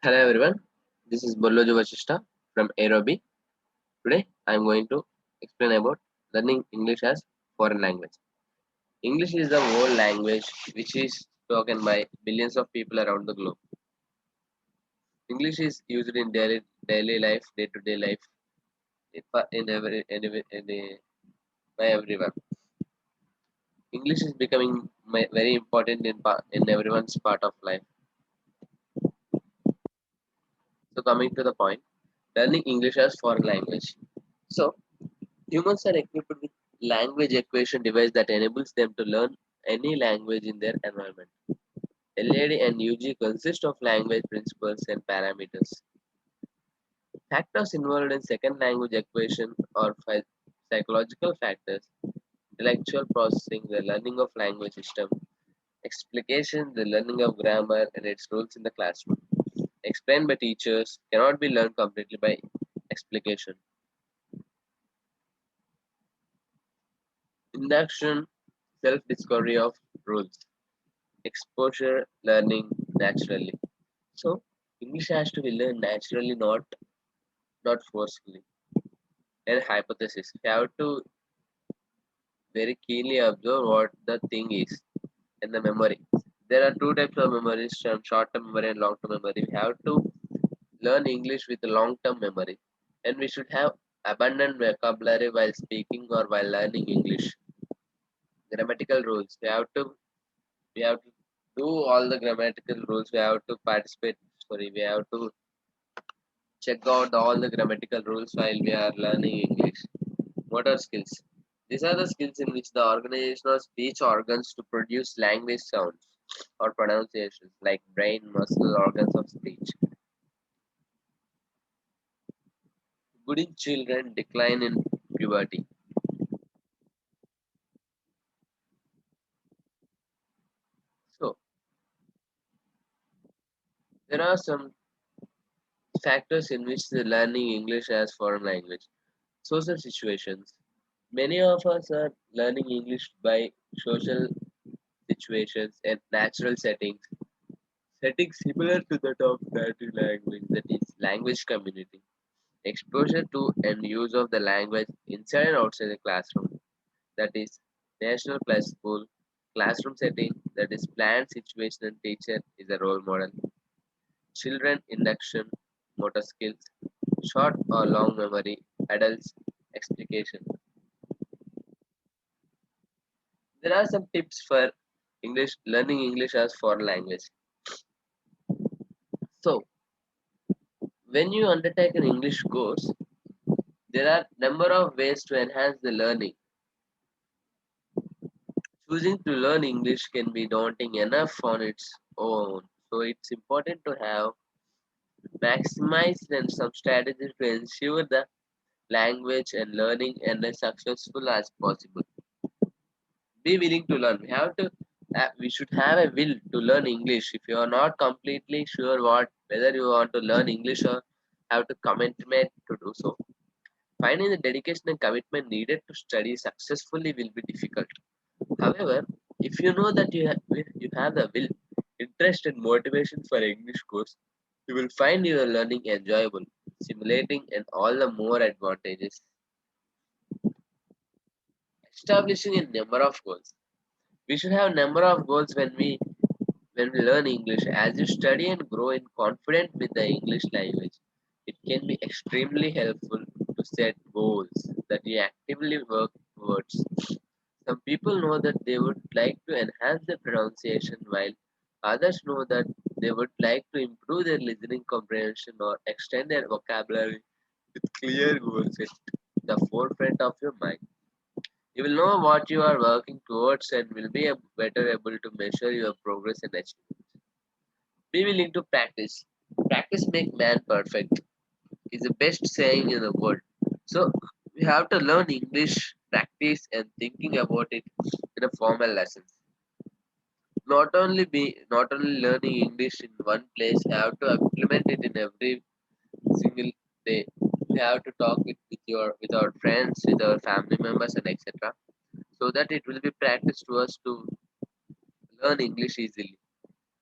Hello everyone, this is Bollojo Vashishta from Aerobi. Today I am going to explain about learning English as foreign language. English is the world language which is spoken by billions of people around the globe. English is used in daily life, day to day life, by everyone. English is becoming very important in everyone's part of life. So coming to the point, learning English as foreign language. So humans are equipped with language equation device that enables them to learn any language in their environment. LAD and UG consist of language principles and parameters. Factors involved in second language equation are psychological factors, intellectual processing, the learning of language system, explication, the learning of grammar and its rules in the classroom. Explained by teachers cannot be learned completely by explication. Induction, self-discovery of rules. Exposure learning naturally. So English has to be learned naturally, not forcefully. And hypothesis. You have to very keenly observe what the thing is and the memory. There are two types of memories, short-term memory and long-term memory. We have to learn English with long-term memory. And we should have abundant vocabulary while speaking or while learning English. Grammatical rules. We have to do all the grammatical rules. We have to participate. Sorry, we have to check out all the grammatical rules while we are learning English. Motor skills. These are the skills in which the organization of speech organs to produce language sounds or pronunciations like brain, muscle, organs of speech. Good in children, decline in puberty. So, there are some factors in which the learning English as foreign language. Social situations. Many of us are learning English by social situations and natural settings similar to that of native language, that is language community. Exposure to and use of the language inside and outside the classroom, that is national plus school. Classroom setting, that is planned situation and teacher is a role model. Children induction, motor skills, short or long memory, adults explication. There are some tips for English learning English as foreign language. So when you undertake an English course, there are number of ways to enhance the learning. Choosing to learn English can be daunting enough on its own, so it's important to have maximized and some strategies to ensure the language and learning and as successful as possible. Be willing to learn. We should have a will to learn English. If you are not completely sure whether you want to learn English or have to commitment to do so, finding the dedication and commitment needed to study successfully will be difficult. However, if you know that you have the will, interest, and motivation for English course, you will find your learning enjoyable, stimulating, and all the more advantages. Establishing a number of goals. We should have number of goals when we learn English. As you study and grow in confidence with the English language, it can be extremely helpful to set goals that you actively work towards. Some people know that they would like to enhance their pronunciation, while others know that they would like to improve their listening comprehension or extend their vocabulary with clear goals at the forefront of your mind. You will know what you are working towards and will be better able to measure your progress and achievement. Be willing to practice. Practice make man perfect is the best saying in the world. So we have to learn English, practice, and thinking about it in a formal lessons. Not only learning English in one place, you have to implement it in every single day. We have to talk with our friends, with our family members, and etc. So that it will be practice to us to learn English easily.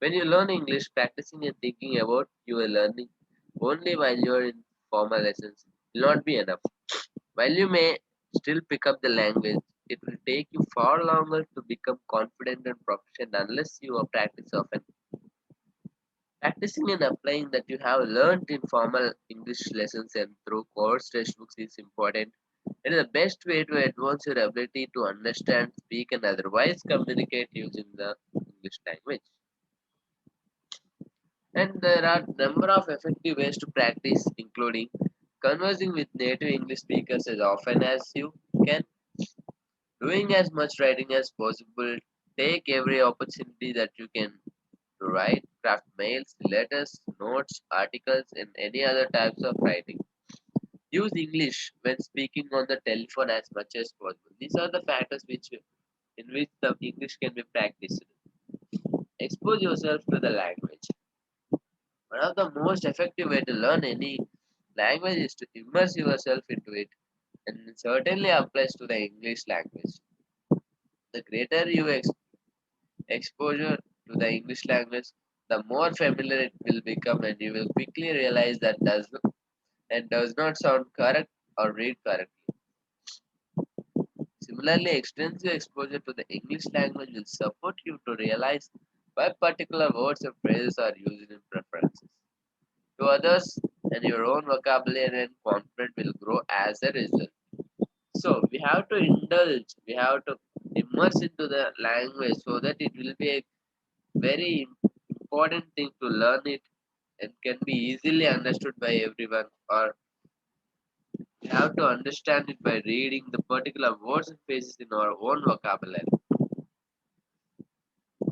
When you learn English, practicing and thinking about your learning only while you are in formal lessons will not be enough. While you may still pick up the language, it will take you far longer to become confident and proficient unless you are practice often. Practicing and applying that you have learned in formal English lessons and through course textbooks is important. It is the best way to advance your ability to understand, speak, and otherwise communicate using the English language. And there are number of effective ways to practice, including conversing with native English speakers as often as you can, doing as much writing as possible, take every opportunity that you can to write, craft mails, letters, notes, articles, and any other types of writing. Use English when speaking on the telephone as much as possible. These are the factors in which the English can be practiced. Expose yourself to the language. One of the most effective way to learn any language is to immerse yourself into it, and it certainly applies to the English language. The greater exposure to the English language, the more familiar it will become, and you will quickly realize that does not sound correct or read correctly. Similarly, extensive exposure to the English language will support you to realize why particular words and phrases are used in preferences to others, and your own vocabulary and confidence will grow as a result. So we have to indulge, we have to immerse into the language so that it will be a very important thing to learn it and can be easily understood by everyone, or we have to understand it by reading the particular words and phrases in our own vocabulary.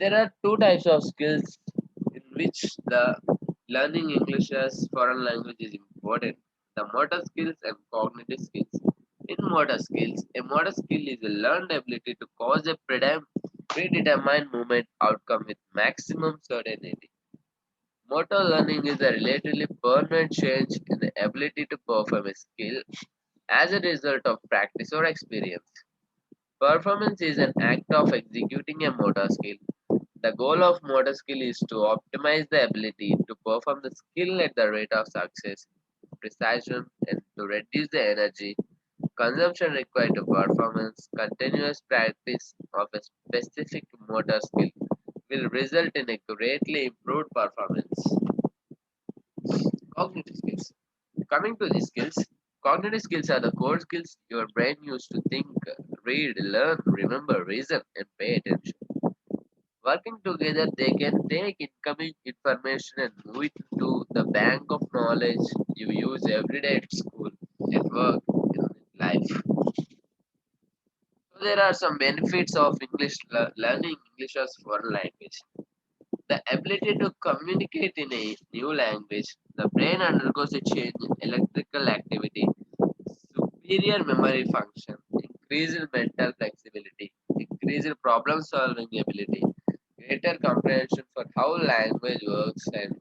There are two types of skills in which the learning English as foreign language is important: the motor skills and cognitive skills. In motor skills, a motor skill is a learned ability to cause a predetermined movement outcome with maximum certainty. Motor learning is a relatively permanent change in the ability to perform a skill as a result of practice or experience. Performance is an act of executing a motor skill. The goal of motor skill is to optimize the ability to perform the skill at the rate of success, precision, and to reduce the energy consumption required to performance. Continuous practice of a specific motor skill will result in a greatly improved performance. Cognitive skills. Coming to these skills, cognitive skills are the core skills your brain uses to think, read, learn, remember, reason, and pay attention. Working together, they can take incoming information and move it to the bank of knowledge you use every day at school, at work, in life. So there are some benefits of learning English as foreign language. The ability to communicate in a new language. The brain undergoes a change in electrical activity, superior memory function, increased mental flexibility, increased problem solving ability, greater comprehension for how language works and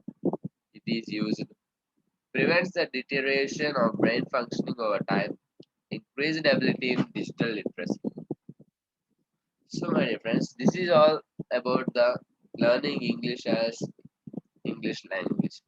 it is used, prevents the deterioration of brain functioning over time, increased ability in digital literacy. So, my dear friends, this is all about the learning English as English language.